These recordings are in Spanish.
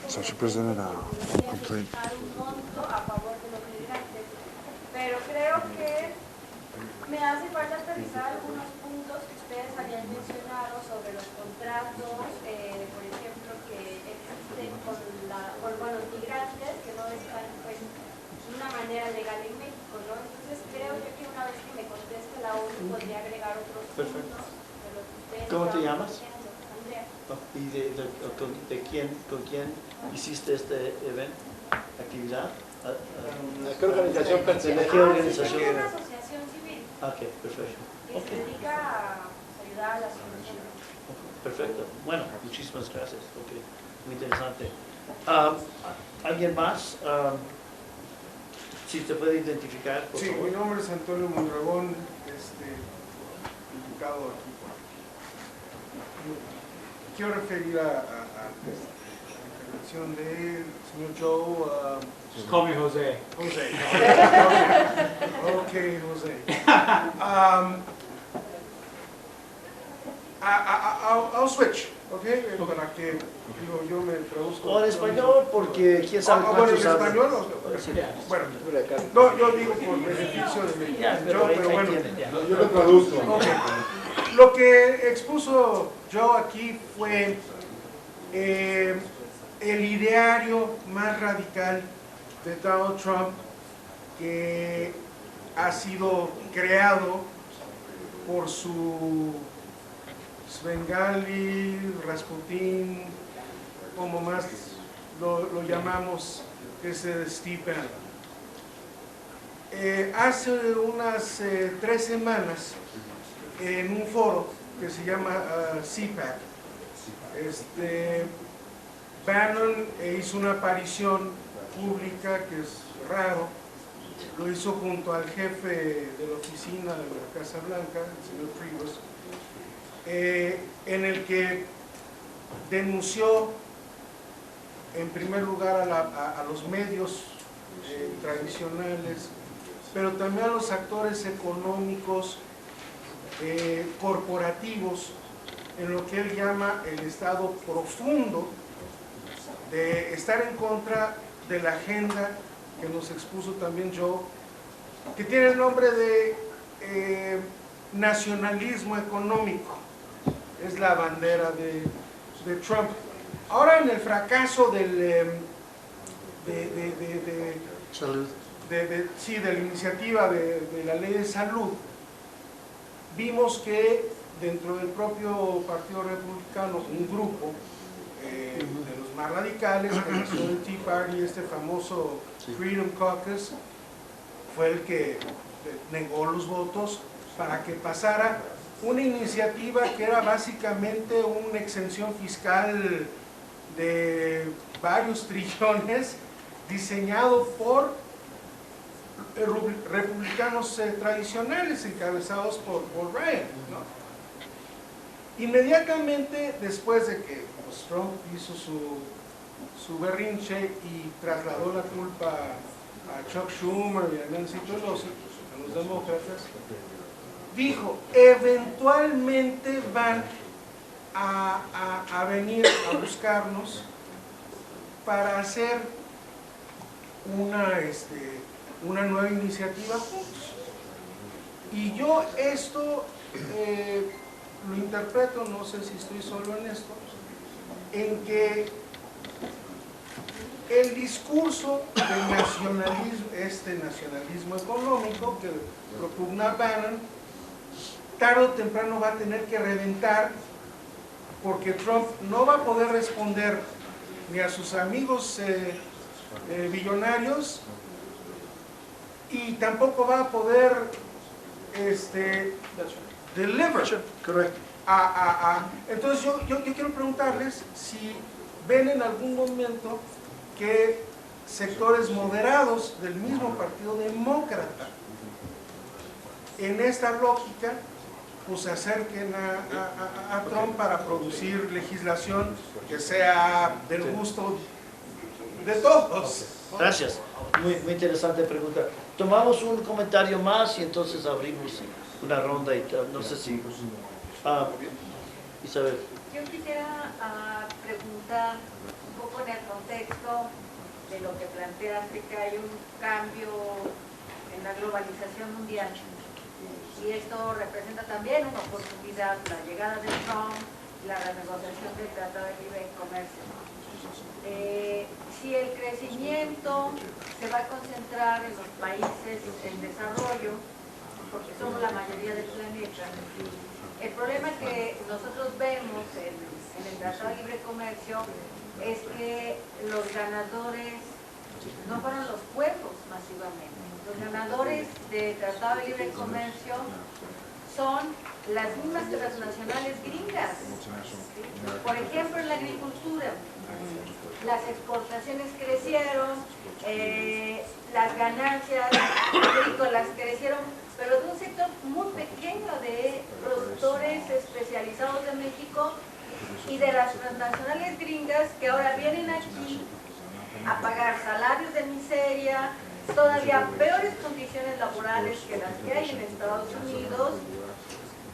So she presented a complaint. Pero creo que me hace falta revisar algunos puntos que ustedes habían mencionado sobre los contratos, por ejemplo, que existen con los migrantes que no están pues, de una manera legal en México, ¿no? Entonces creo yo que una vez que me conteste la ONU podría agregar otros puntos de lo que ustedes ¿Cómo te llamas? Andrea. ¿Y de con quién hiciste este evento, actividad? ¿A qué organización pertenece? ¿A qué organización? Sí, es una asociación civil Ok, perfecto. que se dedica a ayudar a las personas. Perfecto. Bueno, muchísimas gracias. Okay. Muy interesante. ¿Alguien más? Si te puede identificar, por Sí, favor. mi nombre es Antonio Mondragón, diputado aquí. Quiero referir a la intervención del señor Joe. Just call me Jose. Jose. Okay, Jose. I'll switch, okay? Para que yo me traduzco. O en español, porque quién sabe bueno, cuánto en sabes. español. Sí. Bueno, no, yo digo por beneficio de mi Ya, pero ahí bueno. tienen, ya. Yo lo traduzco. Okay. Lo que expuso Joe aquí fue el ideario más radical de Donald Trump que ha sido creado por su Svengali, Rasputin, como más lo llamamos, que es Steve Bannon. Hace unas 3 semanas, en un foro que se llama CPAC, Bannon hizo una aparición pública que es raro, lo hizo junto al jefe de la oficina de la Casa Blanca, el señor Prigos, en el que denunció en primer lugar a los medios tradicionales, pero también a los actores económicos corporativos en lo que él llama el estado profundo, de estar en contra de la agenda que nos expuso también Joe, que tiene el nombre de nacionalismo económico. Es la bandera de Trump. Ahora, en el fracaso Salud. de la iniciativa de la ley de salud, vimos que dentro del propio Partido Republicano, un grupo de los más radicales, que nació el Tea Party, este famoso Freedom Caucus, fue el que negó los votos para que pasara una iniciativa que era básicamente una exención fiscal de varios trillones, diseñado por republicanos tradicionales, encabezados por Ryan, ¿no? Inmediatamente después de que pues, Trump hizo su berrinche y trasladó la culpa a Chuck Schumer y a Nancy Pelosi, a los demócratas, dijo, eventualmente van a venir a buscarnos para hacer una nueva iniciativa juntos. Y yo esto lo interpreto, no sé si estoy solo en esto, en que el discurso del nacionalismo económico que propugna Bannon, tarde o temprano va a tener que reventar, porque Trump no va a poder responder ni a sus amigos billonarios y tampoco va a poder deliver. Correcto. Entonces yo quiero preguntarles si ven en algún momento que sectores moderados del mismo Partido Demócrata, en esta lógica, pues se acerquen a Trump para producir legislación que sea del gusto de todos. Gracias. Muy interesante pregunta. Tomamos un comentario más y entonces abrimos una ronda y no sé si... Isabel. Yo quisiera preguntar pregunta un poco en el contexto de lo que planteaste, que hay un cambio en la globalización mundial. Y esto representa también una oportunidad, la llegada de Trump, la renegociación del Tratado de Libre Comercio. Si el crecimiento se va a concentrar en los países en desarrollo, porque somos la mayoría del planeta, el problema que nosotros vemos en el Tratado de Libre Comercio es que los ganadores no fueron los pueblos masivamente. Los ganadores del Tratado de Libre Comercio son las mismas transnacionales gringas. Por ejemplo, en la agricultura, las exportaciones crecieron, las ganancias agrícolas crecieron, pero de un sector muy pequeño de productores especializados de México y de las transnacionales gringas que ahora vienen aquí a pagar salarios de miseria, todavía peores condiciones laborales que las que hay en Estados Unidos,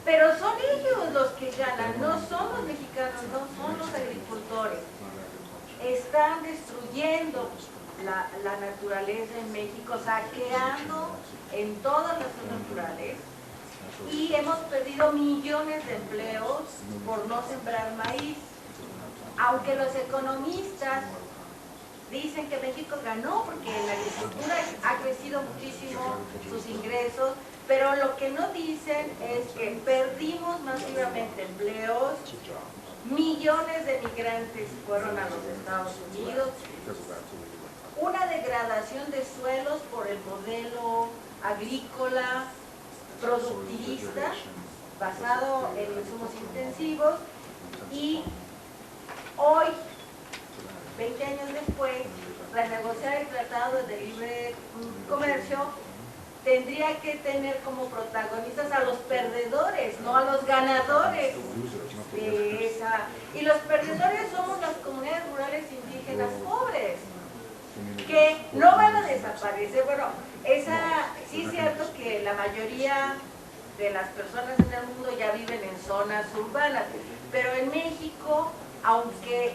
pero son ellos los que ganan, no son los mexicanos, no son los agricultores. Están destruyendo la naturaleza en México, saqueando en todas las zonas rurales, y hemos perdido millones de empleos por no sembrar maíz. Aunque los economistas dicen que México ganó porque la agricultura ha crecido muchísimo sus ingresos, pero lo que no dicen es que perdimos masivamente empleos, millones de migrantes fueron a los Estados Unidos, una degradación de suelos por el modelo agrícola productivista basado en insumos intensivos, y hoy, 20 años después, renegociar el Tratado de Libre Comercio tendría que tener como protagonistas a los perdedores, no a los ganadores de esa. Y los perdedores somos las comunidades rurales indígenas pobres, que no van a desaparecer. Bueno, sí es cierto que la mayoría de las personas en el mundo ya viven en zonas urbanas, pero en México, aunque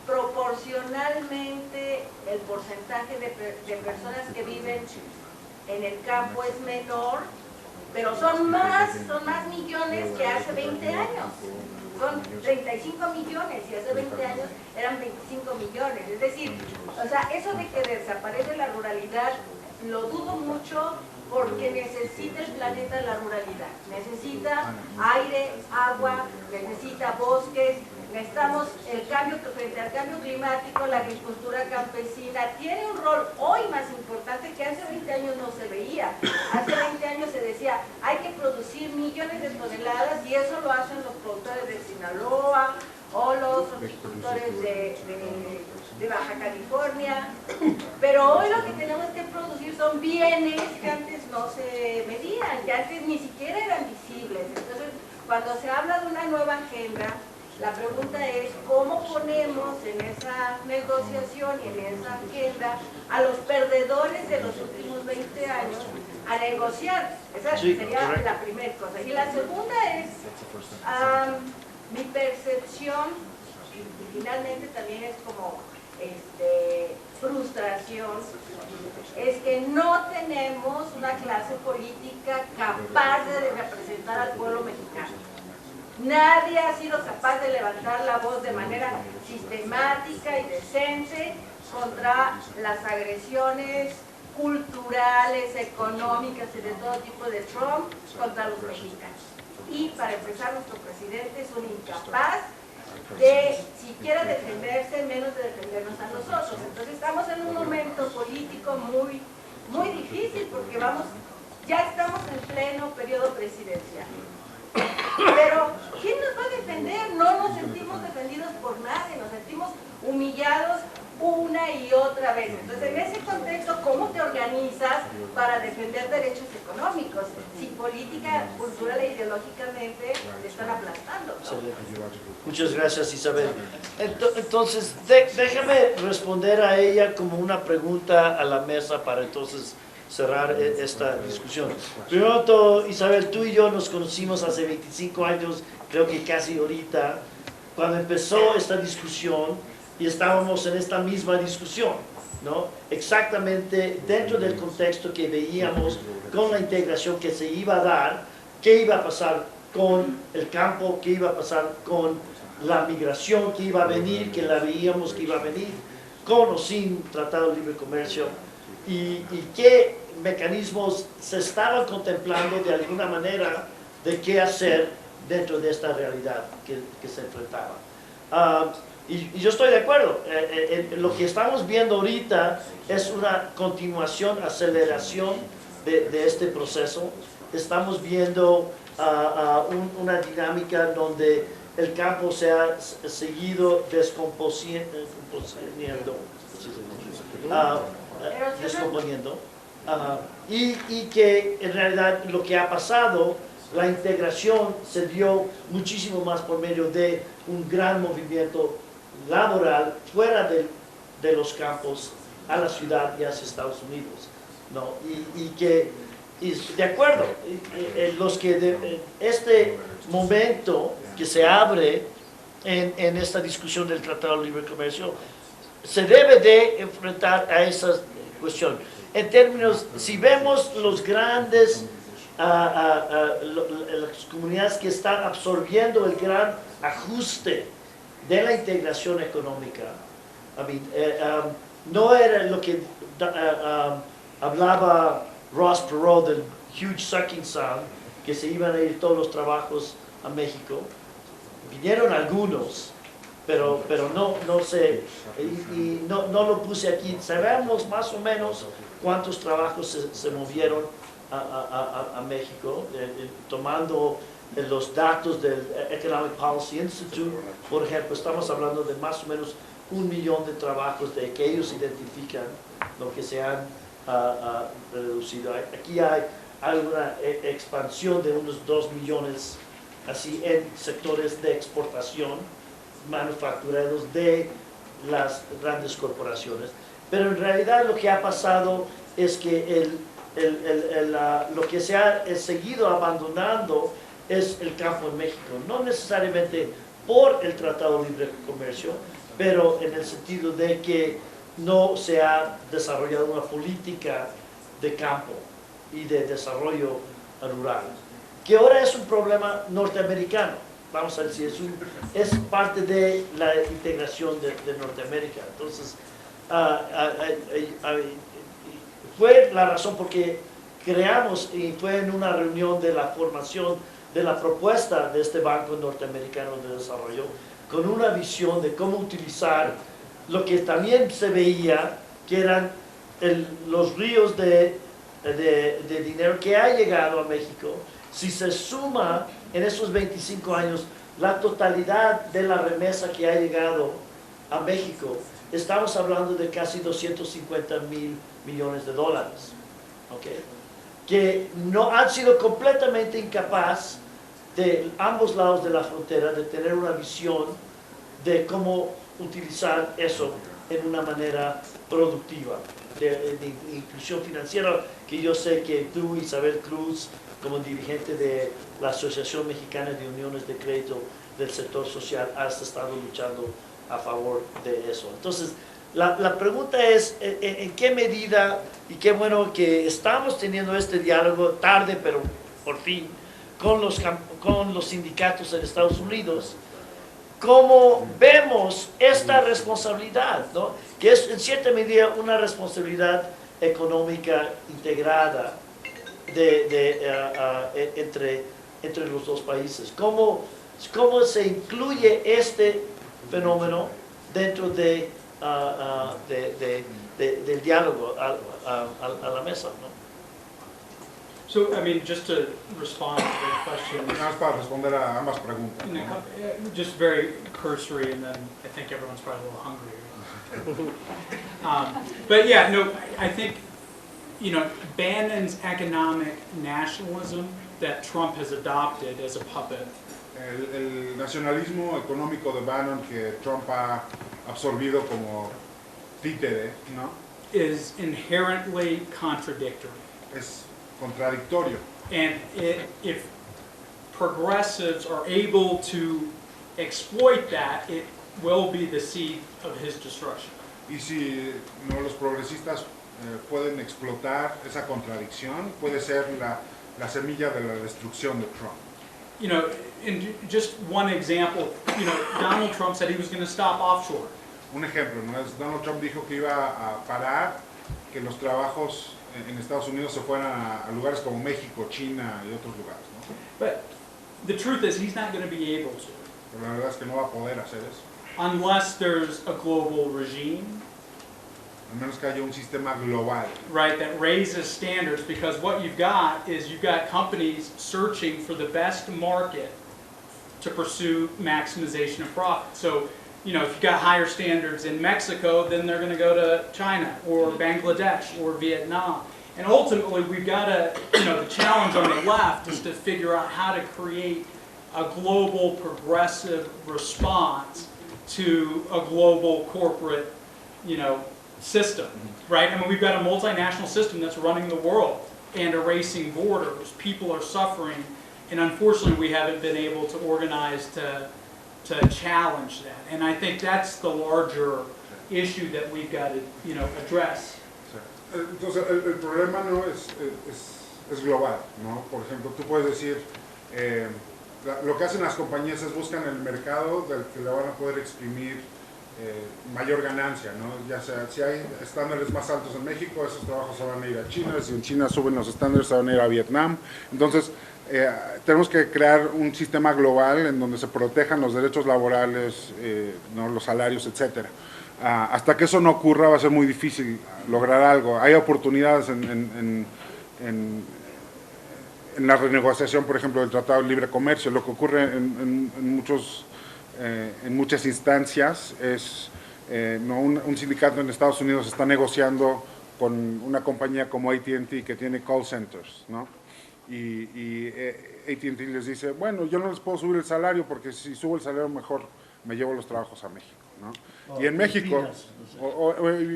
proporcionalmente el porcentaje de personas que viven en el campo es menor, pero son más millones que hace 20 años. Son 35 millones y hace 20 años eran 25 millones. Es decir, o sea, eso de que desaparece la ruralidad, lo dudo mucho, porque necesita el planeta la ruralidad. Necesita aire, agua, necesita bosques. Necesitamos frente al cambio climático, la agricultura campesina tiene un rol hoy más importante que hace 20 años no se veía. Hace 20 años se decía, hay que producir millones de toneladas, y eso lo hacen los productores de Sinaloa o los horticultores de Baja California. Pero hoy lo que tenemos que producir son bienes que antes no se medían, que antes ni siquiera eran visibles. Entonces, cuando se habla de una nueva agenda, la pregunta es cómo ponemos en esa negociación y en esa agenda a los perdedores de los últimos 20 años a negociar. Esa sería la primera cosa. Y la segunda es mi percepción, y finalmente también es como frustración, es que no tenemos una clase política capaz de representar al pueblo mexicano. Nadie ha sido capaz de levantar la voz de manera sistemática y decente contra las agresiones culturales, económicas y de todo tipo de Trump contra los mexicanos. Y para empezar, nuestro presidente es un incapaz de siquiera defenderse, menos de defendernos a nosotros. Entonces estamos en un momento político muy, muy difícil, porque ya estamos en pleno periodo presidencial. Pero, ¿quién nos va a defender? No nos sentimos defendidos por nadie, nos sentimos humillados una y otra vez. Entonces, en ese contexto, ¿cómo te organizas para defender derechos económicos si política, cultural e ideológicamente te están aplastando, ¿no? Muchas gracias, Isabel. Entonces, déjame responder a ella como una pregunta a la mesa para entonces cerrar esta discusión. Primero, Isabel, tú y yo nos conocimos hace 25 años, creo que casi ahorita, cuando empezó esta discusión y estábamos en esta misma discusión, ¿no? Exactamente dentro del contexto que veíamos con la integración que se iba a dar, qué iba a pasar con el campo, qué iba a pasar con la migración que iba a venir, que la veíamos que iba a venir, con o sin Tratado de Libre Comercio, y qué mecanismos se estaban contemplando de alguna manera de qué hacer dentro de esta realidad que se enfrentaba. Y yo estoy de acuerdo, lo que estamos viendo ahorita es una continuación, aceleración de este proceso. Estamos viendo una dinámica donde el campo se ha seguido descomponiendo, y que en realidad lo que ha pasado, la integración se dio muchísimo más por medio de un gran movimiento laboral fuera de los campos a la ciudad y hacia Estados Unidos, ¿no? Y de acuerdo, este momento que se abre en esta discusión del Tratado de Libre Comercio se debe de enfrentar a esa cuestión. En términos, si vemos los grandes, las comunidades que están absorbiendo el gran ajuste de la integración económica, no era lo que hablaba Ross Perot del huge sucking sound, que se iban a ir todos los trabajos a México. Vinieron algunos, pero no sé, y no lo puse aquí. Sabemos más o menos cuántos trabajos se movieron a México, tomando los datos del Economic Policy Institute. Por ejemplo, estamos hablando de más o menos 1 millón de trabajos de que ellos identifican lo que se han reducido. Aquí hay una expansión de unos 2 millones así en sectores de exportación manufactureros de las grandes corporaciones. Pero en realidad lo que ha pasado es que lo que se ha seguido abandonando es el campo en México, no necesariamente por el Tratado de Libre Comercio, pero en el sentido de que no se ha desarrollado una política de campo y de desarrollo rural, que ahora es un problema norteamericano. Vamos a decir, es parte de la integración de Norteamérica. Entonces, fue la razón por que creamos, y fue en una reunión de la formación de la propuesta de este Banco Norteamericano de Desarrollo, con una visión de cómo utilizar lo que también se veía, que eran los ríos de dinero que ha llegado a México. Si se suma en esos 25 años la totalidad de la remesa que ha llegado a México, estamos hablando de casi 250,000 millones de dólares, ¿okay? Que no han sido completamente incapaz de ambos lados de la frontera de tener una visión de cómo utilizar eso en una manera productiva, de inclusión financiera, que yo sé que tú, Isabel Cruz, como dirigente de la Asociación Mexicana de Uniones de Crédito del Sector Social, has estado luchando a favor de eso. Entonces, la pregunta es, ¿en qué medida, y qué bueno que estamos teniendo este diálogo tarde, pero por fin, con los sindicatos en Estados Unidos, cómo vemos esta responsabilidad, ¿no? Que es en cierta medida una responsabilidad económica integrada entre los dos países. ¿Cómo se incluye este fenómeno dentro del diálogo a la mesa, ¿no? So, I mean, just to respond to the question, Nada más para responder a ambas preguntas, in a ¿no? just very cursory, and then I think everyone's probably a little hungry. But yeah, no, I think, Bannon's economic nationalism that Trump has adopted as a puppet El nacionalismo económico de Bannon que Trump ha absorbido como títere, ¿no? is inherently contradictory. Es contradictorio. And if progressives are able to exploit that, it will be the seed of his destruction. Y si no, los progresistas pueden explotar esa contradicción, puede ser la semilla de la destrucción de Trump. You know, in just one example, you know, Donald Trump said he was going to stop offshore. Un ejemplo, ¿no? Donald Trump dijo que iba a parar que los trabajos en Estados Unidos se fueran a lugares como México, China y otros lugares, ¿no? But the truth is he's not going to be able to, Pero la verdad es que no va a poder hacer eso, unless there's a global regime, a menos que haya un sistema global, right, that raises standards, because what you've got is you've got companies searching for the best market to pursue maximization of profit. So, you know, if you've got higher standards in Mexico, then they're going to go to China or Bangladesh or Vietnam. And ultimately, we've got to, you know, the challenge on the left is to figure out how to create a global progressive response to a global corporate, you know, system, right? I mean, we've got a multinational system that's running the world and erasing borders. People are suffering, and unfortunately, we haven't been able to organize to challenge that. And I think that's the larger issue that we've got to, you know, address. Entonces, el problema no es global, ¿no? Por ejemplo, tú puedes decir, lo que hacen las compañías es buscan el mercado del que le van a poder exprimir mayor ganancia, ¿no? Ya sea, si hay estándares más altos en México, esos trabajos se van a ir a China, si en China suben los estándares, se van a ir a Vietnam. Entonces, tenemos que crear un sistema global en donde se protejan los derechos laborales, ¿no? Los salarios, etcétera. Hasta que eso no ocurra va a ser muy difícil lograr algo. Hay oportunidades en la renegociación, por ejemplo, del Tratado de Libre Comercio. Lo que ocurre en muchas instancias es, ¿no? un sindicato en Estados Unidos está negociando con una compañía como AT&T que tiene call centers, ¿no? Y AT&T les dice, bueno, yo no les puedo subir el salario porque si subo el salario mejor me llevo los trabajos a México, ¿no? Y en México,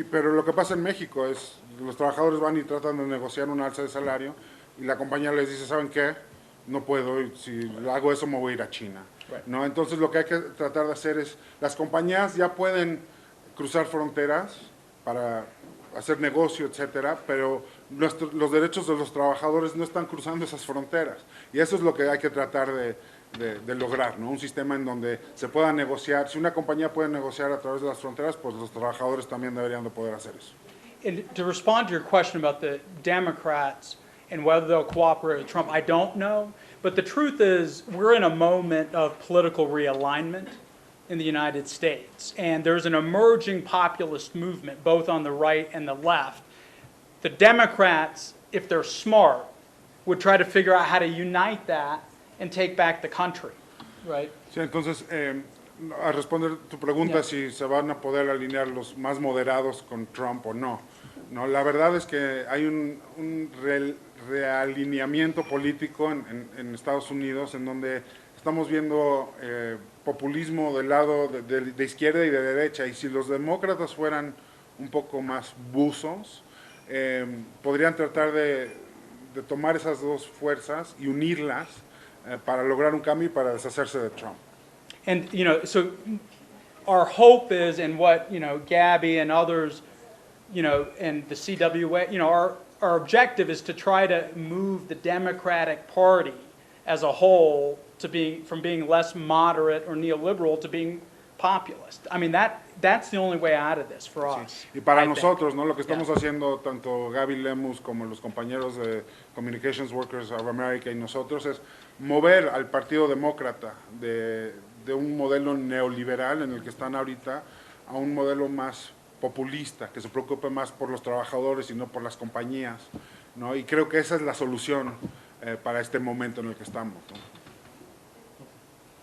pero lo que pasa en México es, los trabajadores van y tratan de negociar un alza de salario y la compañía les dice, ¿saben qué? No puedo, si hago eso me voy a ir a China, ¿no? Entonces lo que hay que tratar de hacer es, las compañías ya pueden cruzar fronteras para hacer negocio, etcétera, pero los derechos de los trabajadores no están cruzando esas fronteras. Y eso es lo que hay que tratar de lograr, ¿no? Un sistema en donde se pueda negociar. Si una compañía puede negociar a través de las fronteras, pues los trabajadores también deberían de poder hacer eso. And to respond to your question about the Democrats and whether they'll cooperate with Trump, I don't know. But the truth is, we're in a moment of political realignment in the United States. And there's an emerging populist movement, both on the right and the left. The Democrats, if they're smart, would try to figure out how to unite that and take back the country, right? Sí, entonces, a responder tu pregunta, si se van a poder alinear los más moderados con Trump o no. No, la verdad es que hay un realineamiento político en Estados Unidos en donde estamos viendo populismo del lado de izquierda y de derecha, y si los demócratas fueran un poco más buzos, podrían tratar de tomar esas dos fuerzas y unirlas para lograr un cambio y para deshacerse de Trump. And, you know, so our hope is, and what, you know, Gabby and others, you know, and the CWA, you know, our objective is to try to move the Democratic Party as a whole to from being less moderate or neoliberal to being populist. I mean, that's the only way out of this for us. Sí. Y para nosotros, ¿no? Lo que estamos haciendo, tanto Gaby Lemus como los compañeros de Communications Workers of America y nosotros, es mover al Partido Demócrata de un modelo neoliberal en el que están ahorita a un modelo más populista, que se preocupe más por los trabajadores y no por las compañías, ¿no? Y creo que esa es la solución para este momento en el que estamos, ¿no?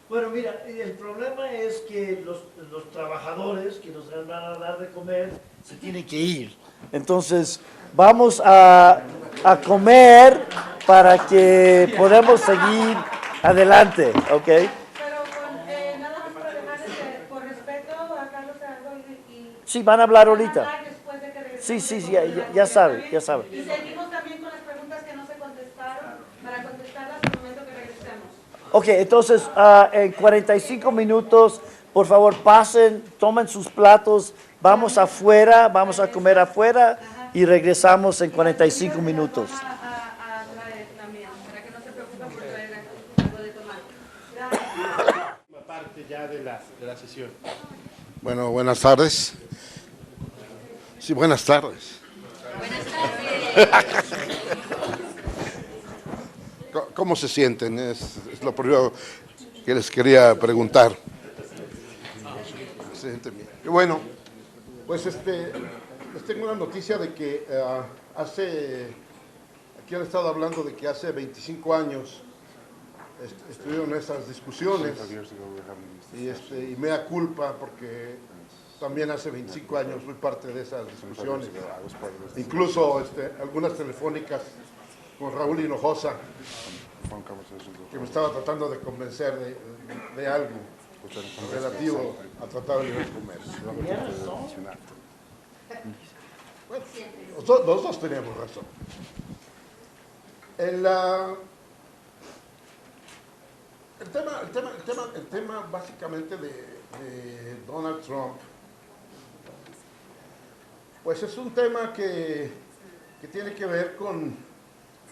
Bueno, mira, el problema es que los trabajadores que nos van a dar de comer se tienen que ir. Entonces, vamos a comer para que podamos seguir adelante, ¿ok? Pero nada más para dejarles por respeto a Carlos Gerardo y Sí, van a hablar ahorita. hablar después de que Sí, regresemos sí, de ya sabe, ya sabe. Y seguimos también con las preguntas que no se contestaron para contestarlas en el momento que regresemos. Ok, entonces en 45 minutos, por favor, pasen, tomen sus platos, vamos afuera, vamos a comer afuera y regresamos en 45 minutos. A traer también, para que no se preocupen por traer algo de tomar. Gracias. Parte ya de la sesión. Bueno, buenas tardes. Sí, buenas tardes. ¿Cómo se sienten? Es lo primero que les quería preguntar. Se sienten bien. Y bueno, pues les tengo una noticia de que aquí han estado hablando de que hace 25 años estuvieron esas discusiones y mea culpa porque también hace 25 años fui parte de esas discusiones, incluso algunas telefónicas con Raúl Hinojosa, que me estaba tratando de convencer de algo relativo al Tratado de Libre Comercio. Bueno, los dos teníamos razón. El tema básicamente de Donald Trump, pues es un tema que tiene que ver con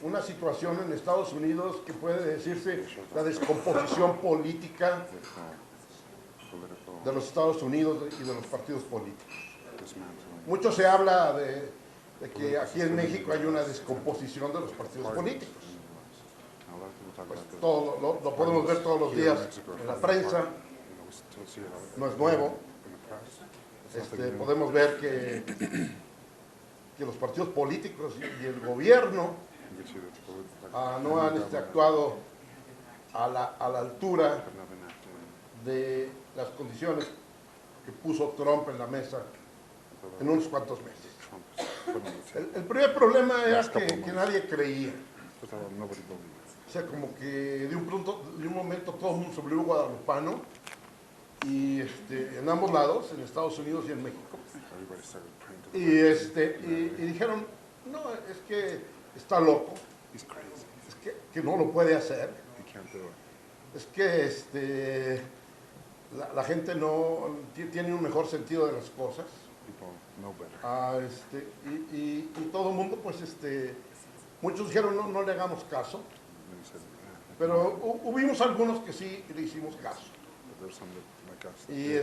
una situación en Estados Unidos que puede decirse la descomposición política de los Estados Unidos y de los partidos políticos. Mucho se habla de que aquí en México hay una descomposición de los partidos políticos. Pues todo, lo podemos ver todos los días en la prensa, no es nuevo. Podemos ver que los partidos políticos y el gobierno no han actuado a la altura de las condiciones que puso Trump en la mesa en unos cuantos meses. El primer problema era que nadie creía. O sea, como que de un momento todo el mundo se volvió guadalupano y en ambos lados, en Estados Unidos y en México. Y dijeron, no, es que está loco, es que no lo puede hacer, es que la gente no tiene un mejor sentido de las cosas. Y todo el mundo, pues, muchos dijeron, no le hagamos caso, pero hubimos algunos que sí le hicimos caso. Y